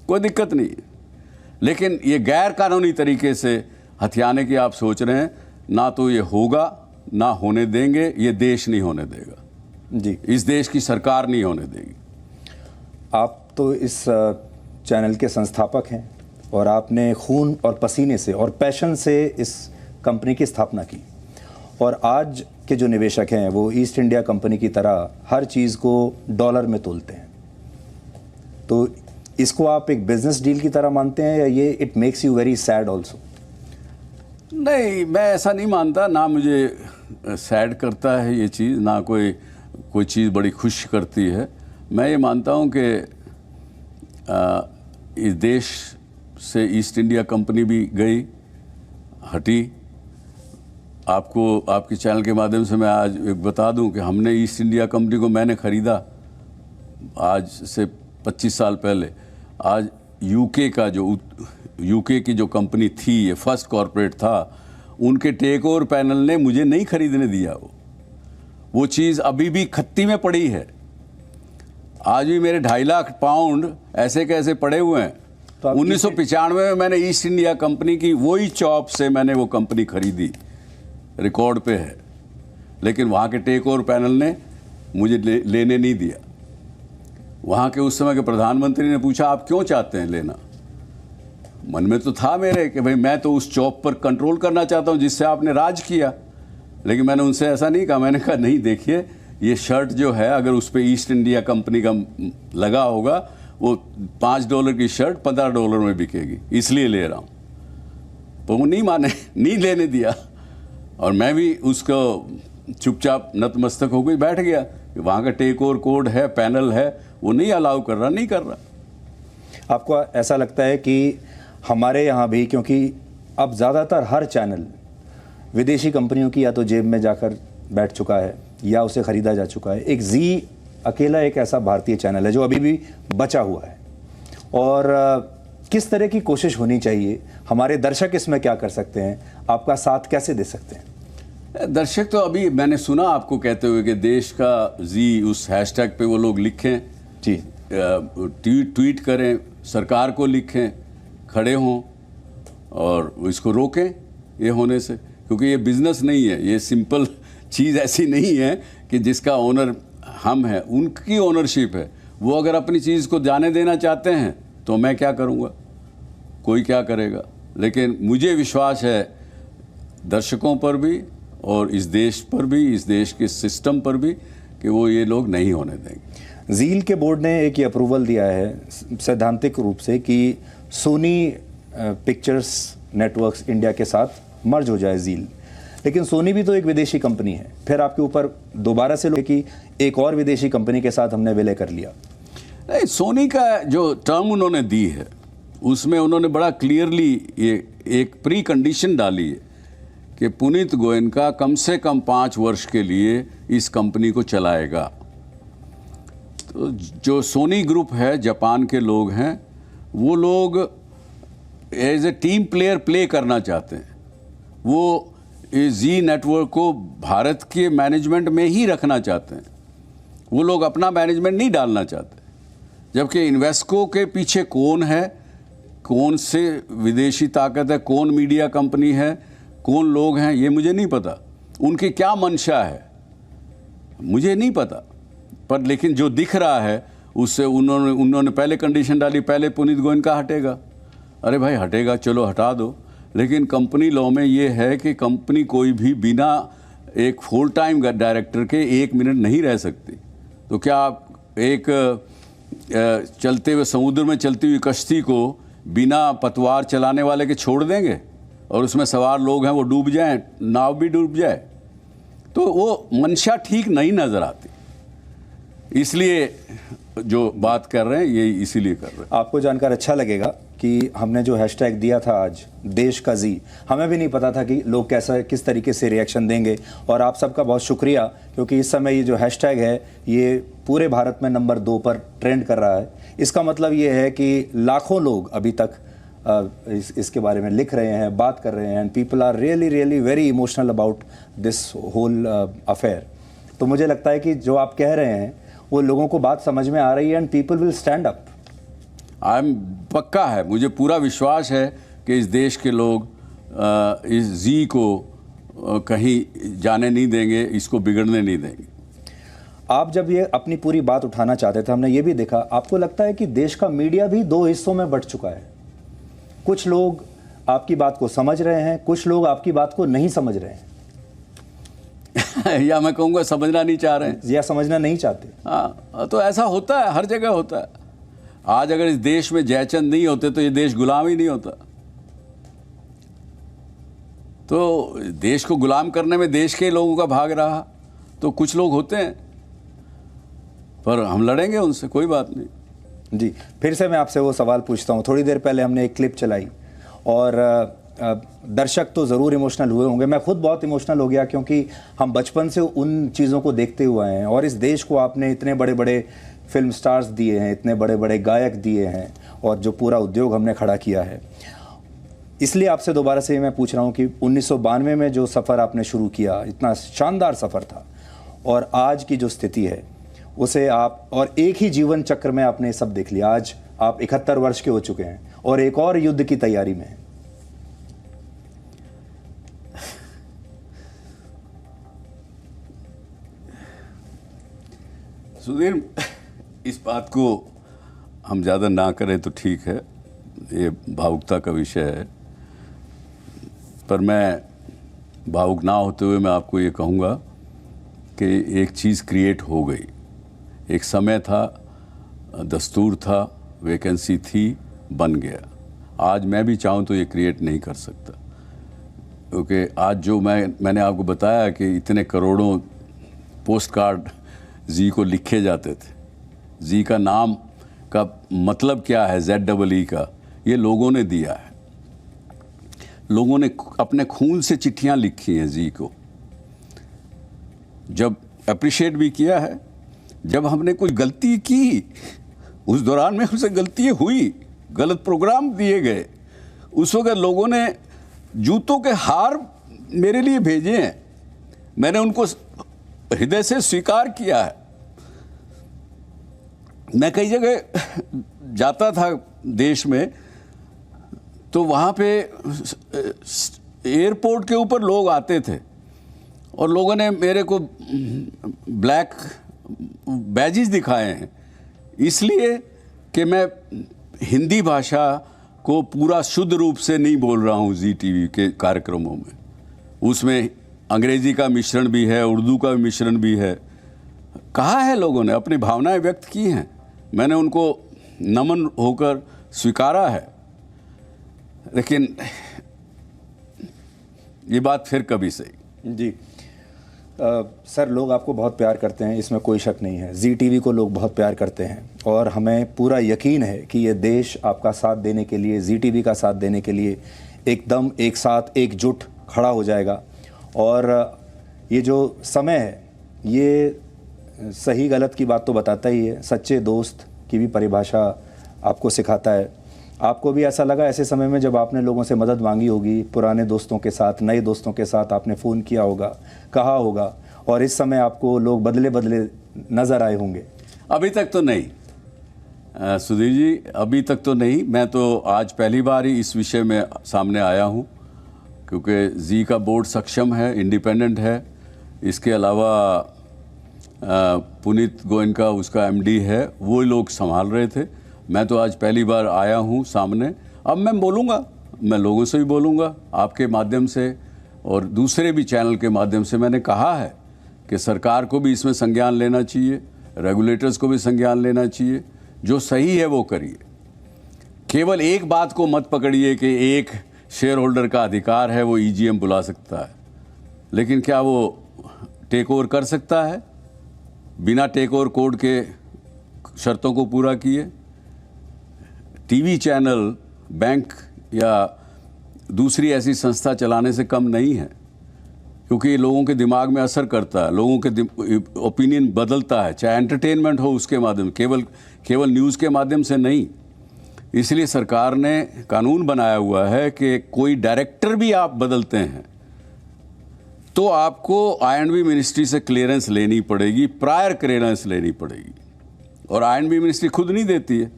कोई दिक्कत नहीं है। लेकिन ये गैर कानूनी तरीके से हथियाने की आप सोच रहे हैं, ना तो ये होगा, ना होने देंगे, ये देश नहीं होने देगा जी, इस देश की सरकार नहीं होने देगी। आप तो इस चैनल के संस्थापक हैं और आपने खून और पसीने से और पैशन से इस कंपनी की स्थापना की, और आज के जो निवेशक हैं वो ईस्ट इंडिया कंपनी की तरह हर चीज़ को डॉलर में तोलते हैं। तो इसको आप एक बिजनेस डील की तरह मानते हैं, या ये it makes you very sad also? नहीं, मैं ऐसा नहीं मानता, ना मुझे सैड करता है ये चीज़, ना कोई चीज़ बड़ी खुश करती है। मैं ये मानता हूँ कि इस देश से ईस्ट इंडिया कंपनी भी गई, हटी। आपको आपके चैनल के माध्यम से मैं आज एक बता दूं कि हमने ईस्ट इंडिया कंपनी को मैंने ख़रीदा आज से 25 साल पहले। आज यूके की जो कंपनी थी, ये फर्स्ट कॉरपोरेट था, उनके टेक ओवर पैनल ने मुझे नहीं खरीदने दिया। वो चीज़ अभी भी खत्ती में पड़ी है। आज भी मेरे 2.5 लाख पाउंड ऐसे कैसे पड़े हुए हैं। 1995 में मैंने ईस्ट इंडिया कंपनी की वही चॉप से मैंने वो कंपनी खरीदी, रिकॉर्ड पे है, लेकिन वहाँ के टेक ओवर पैनल ने मुझे लेने नहीं दिया। वहाँ के उस समय के प्रधानमंत्री ने पूछा आप क्यों चाहते हैं लेना। मन में तो था मेरे कि भाई मैं तो उस चॉप पर कंट्रोल करना चाहता हूँ जिससे आपने राज किया, लेकिन मैंने उनसे ऐसा नहीं कहा। मैंने कहा नहीं, देखिए ये शर्ट जो है अगर उस पर ईस्ट इंडिया कंपनी का लगा होगा वो $5 की शर्ट $15 में बिकेगी, इसलिए ले रहा हूँ। तो वो नहीं माने, नहीं लेने दिया, और मैं भी उसको चुपचाप नतमस्तक हो गई, बैठ गया। वहाँ का टेक ओवर कोड है, पैनल है, वो नहीं अलाउ कर रहा, नहीं कर रहा। आपको ऐसा लगता है कि हमारे यहाँ भी, क्योंकि अब ज़्यादातर हर चैनल विदेशी कंपनियों की या तो जेब में जाकर बैठ चुका है या उसे ख़रीदा जा चुका है, एक जी अकेला एक ऐसा भारतीय चैनल है जो अभी भी बचा हुआ है, और किस तरह की कोशिश होनी चाहिए? हमारे दर्शक इसमें क्या कर सकते हैं? आपका साथ कैसे दे सकते हैं? दर्शक तो अभी मैंने सुना आपको कहते हुए कि देश का जी उस हैशटैग पे वो लोग लिखें जी, ट्वीट करें, सरकार को लिखें, खड़े हों और इसको रोकें ये होने से, क्योंकि ये बिजनेस नहीं है, ये सिंपल चीज़ ऐसी नहीं है कि जिसका ओनर हम हैं, उनकी ओनरशिप है। वो अगर अपनी चीज़ को जाने देना चाहते हैं तो मैं क्या करूँगा, कोई क्या करेगा। लेकिन मुझे विश्वास है दर्शकों पर भी और इस देश पर भी, इस देश के सिस्टम पर भी, कि वो ये लोग नहीं होने देंगे। जील के बोर्ड ने एक ये अप्रूवल दिया है सैद्धांतिक रूप से कि सोनी पिक्चर्स नेटवर्क्स इंडिया के साथ मर्ज हो जाए जील, लेकिन सोनी भी तो एक विदेशी कंपनी है। फिर आपके ऊपर दोबारा से लोग कि एक और विदेशी कंपनी के साथ हमने विलय कर लिया। नहीं, सोनी का जो टर्म उन्होंने दी है उसमें उन्होंने बड़ा क्लियरली ये एक प्री कंडीशन डाली है कि पुनीत गोयनका कम से कम 5 वर्ष के लिए इस कंपनी को चलाएगा। तो जो सोनी ग्रुप है, जापान के लोग हैं, वो लोग as a team player play करना चाहते हैं। वो जी नेटवर्क को भारत के मैनेजमेंट में ही रखना चाहते हैं, वो लोग अपना मैनेजमेंट नहीं डालना चाहते। जबकि इन्वेस्को के पीछे कौन है, कौन से विदेशी ताकत है, कौन मीडिया कंपनी है, कौन लोग हैं, ये मुझे नहीं पता। उनकी क्या मंशा है मुझे नहीं पता, पर लेकिन जो दिख रहा है उससे उन्होंने पहले कंडीशन डाली, पहले पुनीत गोयनका हटेगा। अरे भाई हटेगा, चलो हटा दो, लेकिन कंपनी लॉ में ये है कि कंपनी कोई भी बिना एक फुल टाइम डायरेक्टर के 1 मिनट नहीं रह सकती। तो क्या आप एक चलते हुए समुद्र में चलती हुई कश्ती को बिना पतवार चलाने वाले के छोड़ देंगे और उसमें सवार लोग हैं वो डूब जाएं, नाव भी डूब जाए? तो वो मंशा ठीक नहीं नज़र आती, इसलिए जो बात कर रहे हैं ये इसीलिए कर रहे हैं। आपको जानकर अच्छा लगेगा कि हमने जो हैशटैग दिया था आज, देश का जी, हमें भी नहीं पता था कि लोग किस तरीके से रिएक्शन देंगे, और आप सबका बहुत शुक्रिया, क्योंकि इस समय ये जो हैशटैग है ये पूरे भारत में नंबर 2 पर ट्रेंड कर रहा है। इसका मतलब ये है कि लाखों लोग अभी तक इसके बारे में लिख रहे हैं, बात कर रहे हैं, and people are really very emotional about this whole affair. तो मुझे लगता है कि जो आप कह रहे हैं वो लोगों को बात समझ में आ रही है, and people will stand up. पक्का है, मुझे पूरा विश्वास है कि इस देश के लोग इस जी को कहीं जाने नहीं देंगे, इसको बिगड़ने नहीं देंगे। आप जब ये अपनी पूरी बात उठाना चाहते थे, हमने ये भी देखा, आपको लगता है कि देश का मीडिया भी 2 हिस्सों में बंट चुका है। कुछ लोग आपकी बात को समझ रहे हैं, कुछ लोग आपकी बात को नहीं समझ रहे हैं या मैं कहूँगा समझना नहीं चाह रहे हैं, या समझना नहीं चाहते। हाँ, तो ऐसा होता है, हर जगह होता है। आज अगर इस देश में जयचंद नहीं होते तो ये देश गुलाम ही नहीं होता। तो देश को गुलाम करने में देश के लोगों का भाग रहा, तो कुछ लोग होते हैं, पर हम लड़ेंगे उनसे, कोई बात नहीं। जी, फिर से मैं आपसे वो सवाल पूछता हूँ। थोड़ी देर पहले हमने एक क्लिप चलाई और दर्शक तो ज़रूर इमोशनल हुए होंगे, मैं खुद बहुत इमोशनल हो गया, क्योंकि हम बचपन से उन चीज़ों को देखते हुए हैं, और इस देश को आपने इतने बड़े बड़े फिल्म स्टार्स दिए हैं, इतने बड़े बड़े गायक दिए हैं, और जो पूरा उद्योग हमने खड़ा किया है। इसलिए आपसे दोबारा से मैं पूछ रहा हूँ कि 1992 में जो सफ़र आपने शुरू किया, इतना शानदार सफ़र था, और आज की जो स्थिति है उसे आप, और एक ही जीवन चक्र में आपने सब देख लिया। आज आप 71 वर्ष के हो चुके हैं और एक और युद्ध की तैयारी में हैं। सुधीर, इस बात को हम ज़्यादा ना करें तो ठीक है, ये भावुकता का विषय है, पर मैं भावुक ना होते हुए मैं आपको ये कहूँगा कि एक चीज़ क्रिएट हो गई। एक समय था, दस्तूर था, वैकेंसी थी, बन गया। आज मैं भी चाहूँ तो ये क्रिएट नहीं कर सकता, क्योंकि आज जो मैंने आपको बताया कि इतने करोड़ों पोस्ट कार्ड जी को लिखे जाते थे, जी का नाम का मतलब क्या है, ZEE का, ये लोगों ने दिया है। लोगों ने अपने खून से चिट्ठियां लिखी हैं जी को, जब अप्रिशिएट भी किया है। जब हमने कुछ गलती की, उस दौरान में हमसे गलतियाँ हुई, गलत प्रोग्राम दिए गए, उस वक्त लोगों ने जूतों के हार मेरे लिए भेजे हैं, मैंने उनको हृदय से स्वीकार किया है। मैं कई जगह जाता था देश में, तो वहाँ पे एयरपोर्ट के ऊपर लोग आते थे और लोगों ने मेरे को ब्लैक बैजेस दिखाए हैं, इसलिए कि मैं हिंदी भाषा को पूरा शुद्ध रूप से नहीं बोल रहा हूँ जी टीवी के कार्यक्रमों में। उसमें अंग्रेजी का मिश्रण भी है, उर्दू का मिश्रण भी है। कहा है, लोगों ने अपनी भावनाएं व्यक्त की हैं, मैंने उनको नमन होकर स्वीकारा है। लेकिन ये बात फिर कभी सही। जी सर, लोग आपको बहुत प्यार करते हैं, इसमें कोई शक नहीं है। जी टीवी को लोग बहुत प्यार करते हैं और हमें पूरा यकीन है कि ये देश आपका साथ देने के लिए, जी टीवी का साथ देने के लिए एकदम एक साथ एकजुट खड़ा हो जाएगा। और ये जो समय है ये सही गलत की बात तो बताता ही है, सच्चे दोस्त की भी परिभाषा आपको सिखाता है। आपको भी ऐसा लगा ऐसे समय में जब आपने लोगों से मदद मांगी होगी, पुराने दोस्तों के साथ, नए दोस्तों के साथ आपने फ़ोन किया होगा, कहा होगा, और इस समय आपको लोग बदले बदले नज़र आए होंगे? अभी तक तो नहीं, सुधीर जी, अभी तक तो नहीं। मैं तो आज पहली बार ही इस विषय में सामने आया हूँ, क्योंकि जी का बोर्ड सक्षम है, इंडिपेंडेंट है। इसके अलावा पुनीत गोयनका उसका एमडी है, वो लोग संभाल रहे थे। मैं तो आज पहली बार आया हूँ सामने। अब मैं बोलूँगा, मैं लोगों से भी बोलूँगा, आपके माध्यम से और दूसरे भी चैनल के माध्यम से। मैंने कहा है कि सरकार को भी इसमें संज्ञान लेना चाहिए, रेगुलेटर्स को भी संज्ञान लेना चाहिए। जो सही है वो करिए। केवल एक बात को मत पकड़िए कि एक शेयर होल्डर का अधिकार है, वो ईजीएम बुला सकता है, लेकिन क्या वो टेक ओवर कर सकता है बिना टेक ओवर कोड के शर्तों को पूरा किए? टीवी चैनल, बैंक या दूसरी ऐसी संस्था चलाने से कम नहीं है, क्योंकि ये लोगों के दिमाग में असर करता है, लोगों के ओपिनियन बदलता है, चाहे एंटरटेनमेंट हो उसके माध्यम, केवल न्यूज़ के माध्यम से नहीं। इसलिए सरकार ने कानून बनाया हुआ है कि कोई डायरेक्टर भी आप बदलते हैं तो आपको I&B मिनिस्ट्री से क्लियरेंस लेनी पड़ेगी, प्रायर क्लियरेंस लेनी पड़ेगी। और I&B मिनिस्ट्री खुद नहीं देती है,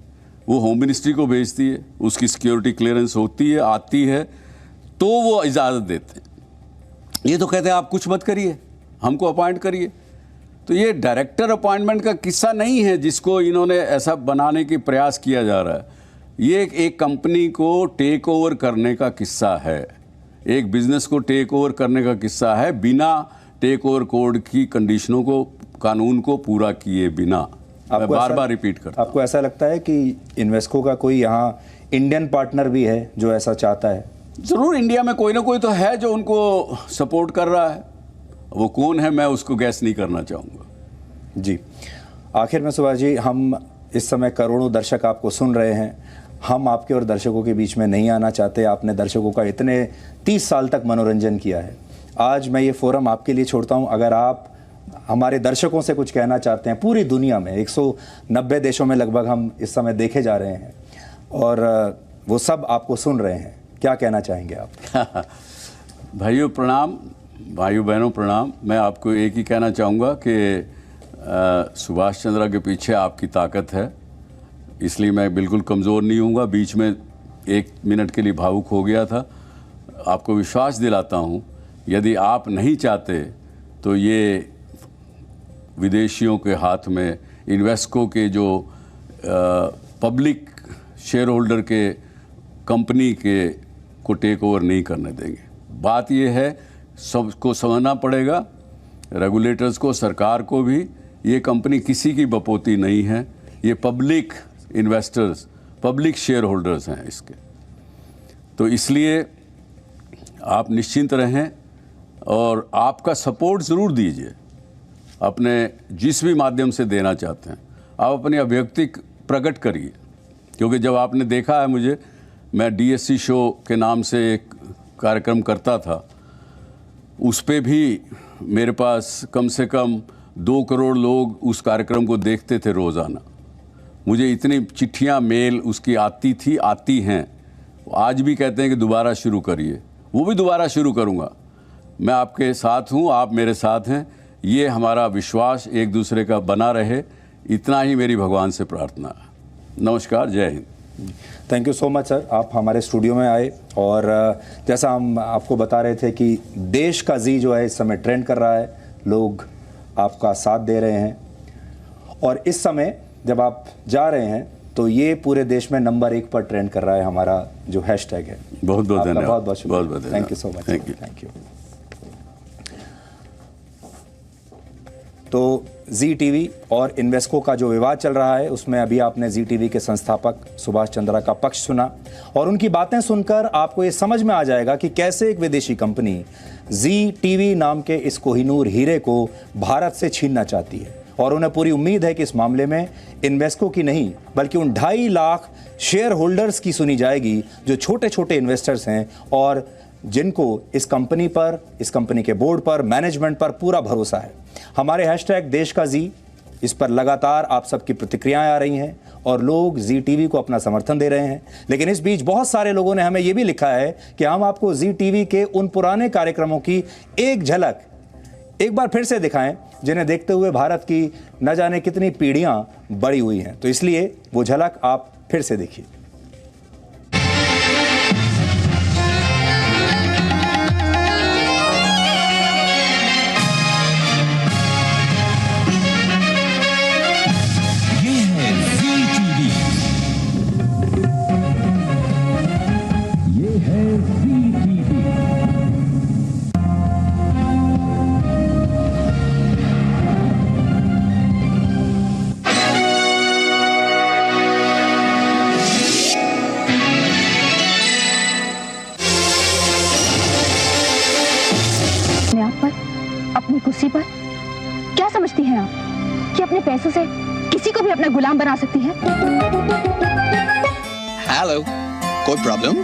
वो होम मिनिस्ट्री को भेजती है, उसकी सिक्योरिटी क्लियरेंस होती है, आती है, तो वो इजाज़त देते हैं। ये तो कहते हैं आप कुछ मत करिए, हमको अपॉइंट करिए। तो ये डायरेक्टर अपॉइंटमेंट का किस्सा नहीं है जिसको इन्होंने ऐसा बनाने की प्रयास किया जा रहा है। ये एक कंपनी को टेक ओवर करने का किस्सा है, एक बिजनेस को टेक ओवर करने का किस्सा है, बिना टेक ओवर कोड की कंडीशनों को, कानून को पूरा किए बिना। मैं बार बार रिपीट करता हूं। आपको ऐसा लगता है कि इन्वेस्को का कोई यहाँ इंडियन पार्टनर भी है जो ऐसा चाहता है? ज़रूर, इंडिया में कोई ना कोई तो है जो उनको सपोर्ट कर रहा है। वो कौन है मैं उसको गैस नहीं करना चाहूँगा। जी, आखिर में सुभाष जी, हम इस समय करोड़ों दर्शक आपको सुन रहे हैं। हम आपके और दर्शकों के बीच में नहीं आना चाहते। आपने दर्शकों का इतने 30 साल तक मनोरंजन किया है। आज मैं ये फोरम आपके लिए छोड़ता हूँ। अगर आप हमारे दर्शकों से कुछ कहना चाहते हैं, पूरी दुनिया में 190 देशों में लगभग हम इस समय देखे जा रहे हैं और वो सब आपको सुन रहे हैं, क्या कहना चाहेंगे आप? भाइयों प्रणाम, भाइयों बहनों प्रणाम। मैं आपको एक ही कहना चाहूँगा कि सुभाष चंद्रा के पीछे आपकी ताकत है, इसलिए मैं बिल्कुल कमज़ोर नहीं हूँगा। बीच में 1 मिनट के लिए भावुक हो गया था। आपको विश्वास दिलाता हूँ, यदि आप नहीं चाहते तो ये विदेशियों के हाथ में, इन्वेस्को के जो पब्लिक शेयर होल्डर के कंपनी के को टेक ओवर नहीं करने देंगे। बात ये है, सबको समझना पड़ेगा, रेगुलेटर्स को, सरकार को भी। ये कंपनी किसी की बपोती नहीं है, ये public investors, public share holders हैं इसके। तो इसलिए आप निश्चिंत रहें और आपका सपोर्ट ज़रूर दीजिए, अपने जिस भी माध्यम से देना चाहते हैं आप अपनी अभिव्यक्ति प्रकट करिए। क्योंकि जब आपने देखा है मुझे, मैं डीएससी शो के नाम से एक कार्यक्रम करता था, उस पे भी मेरे पास कम से कम 2 करोड़ लोग उस कार्यक्रम को देखते थे रोज़ाना। मुझे इतनी चिट्ठियां, मेल उसकी आती थी, आती हैं। आज भी कहते हैं कि दोबारा शुरू करिए, वो भी दोबारा शुरू करूंगा। मैं आपके साथ हूं, आप मेरे साथ हैं। ये हमारा विश्वास एक दूसरे का बना रहे, इतना ही मेरी भगवान से प्रार्थना है। नमस्कार, जय Hind. Thank you so much sir, आप हमारे स्टूडियो में आए और जैसा हम आपको बता रहे थे कि देश का जी जो है इस समय ट्रेंड कर रहा है, लोग आपका साथ दे रहे हैं। और इस समय जब आप जा रहे हैं तो ये पूरे देश में नंबर 1 पर ट्रेंड कर रहा है हमारा जो हैशटैग है। बहुत बहुत धन्यवाद। बहुत बहुत शुक्रिया। बहुत बहुत thank you so much. Thank you. तो जी टीवी और इन्वेस्को का जो विवाद चल रहा है, उसमें अभी आपने जी टीवी के संस्थापक सुभाष चंद्रा का पक्ष सुना और उनकी बातें सुनकर आपको ये समझ में आ जाएगा कि कैसे एक विदेशी कंपनी जी टीवी नाम के इस कोहिनूर हीरे को भारत से छीनना चाहती है। और उन्हें पूरी उम्मीद है कि इस मामले में इन्वेस्को की नहीं बल्कि उन 2.5 लाख शेयर होल्डर्स की सुनी जाएगी जो छोटे छोटे इन्वेस्टर्स हैं और जिनको इस कंपनी पर, इस कंपनी के बोर्ड पर, मैनेजमेंट पर पूरा भरोसा है। हमारे हैशटैग देश का जी, इस पर लगातार आप सबकी प्रतिक्रियाएं आ रही हैं और लोग जी टीवी को अपना समर्थन दे रहे हैं। लेकिन इस बीच बहुत सारे लोगों ने हमें यह भी लिखा है कि हम आपको जी टीवी के उन पुराने कार्यक्रमों की एक झलक, एक बार फिर से दिखाएं, जिन्हें देखते हुए भारत की न जाने कितनी पीढ़ियां बड़ी हुई हैं। तो इसलिए वो झलक आप फिर से देखिए। अपनी कुर्सी पर क्या समझती हैं आप कि अपने पैसों से किसी को भी अपना गुलाम बना सकती हैं? हेलो, कोई प्रॉब्लम?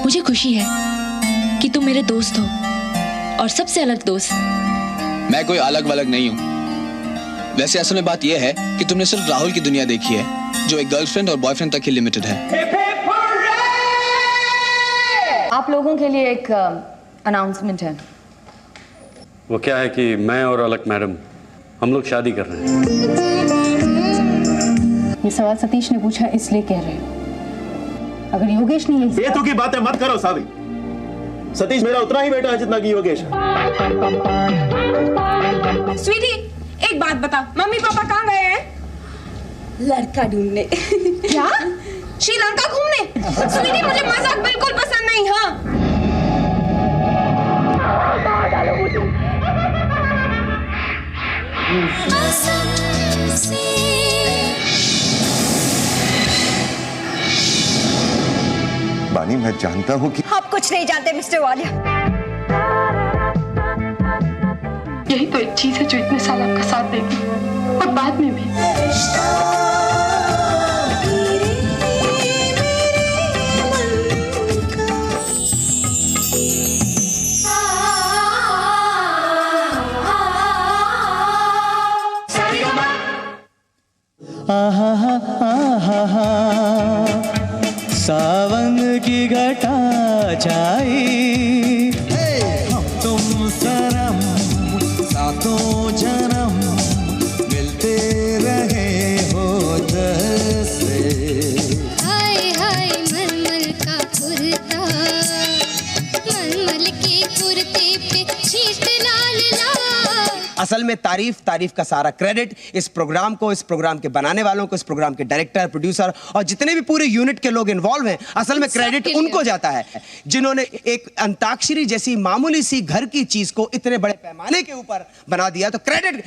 मुझे खुशी है कि तुम मेरे दोस्त हो और सबसे अलग दोस्त। मैं कोई अलग वलग नहीं हूँ। वैसे असल में बात यह है कि तुमने सिर्फ राहुल की दुनिया देखी है, जो एक गर्लफ्रेंड और बॉयफ्रेंड तक ही लिमिटेड है। आप लोगों के लिए एक अनाउंसमेंट है। वो क्या है कि मैं और अलक मैडम हम लोग शादी कर रहे हैं। ये सवाल सतीश ने पूछा इसलिए कह रहे हो। अगर योगेश ने ये बेतु की बातें मत करो सावी। सतीश मेरा उतना ही बेटा है जितना कि योगेश। स्वीटी, एक बात बता, मम्मी पापा कहाँ गए हैं? लड़का ढूंढने। क्या? श्रीलंका घूमने? स्वीटी, मुझे मजाक बिल्कुल पसंद नहीं। हाँ, बानी, मैं जानता हूं कि आप कुछ नहीं जानते मिस्टर वालिया। यही तो एक चीज है जो इतने साल आपका साथ देगी और बाद में भी। सावन की घटा छाई, हम तुम सनम सातों जन्म मिलते रहे हो जैसे। हाय हाय मलमल का कुर्ता, मलमल के कुर्ते पे शीश लाल लाल। असल में तारीफ का सारा क्रेडिट इस प्रोग्राम को, इस प्रोग्राम के बनाने वालों को, इस प्रोग्राम के डायरेक्टर, प्रोड्यूसर और जितने भी पूरे यूनिट के लोग इन्वॉल्व हैं, असल में क्रेडिट उनको जाता है, जिन्होंने एक अंताक्षरी जैसी मामूली सी घर की चीज को इतने बड़े पैमाने के ऊपर बना दिया। तो क्रेडिट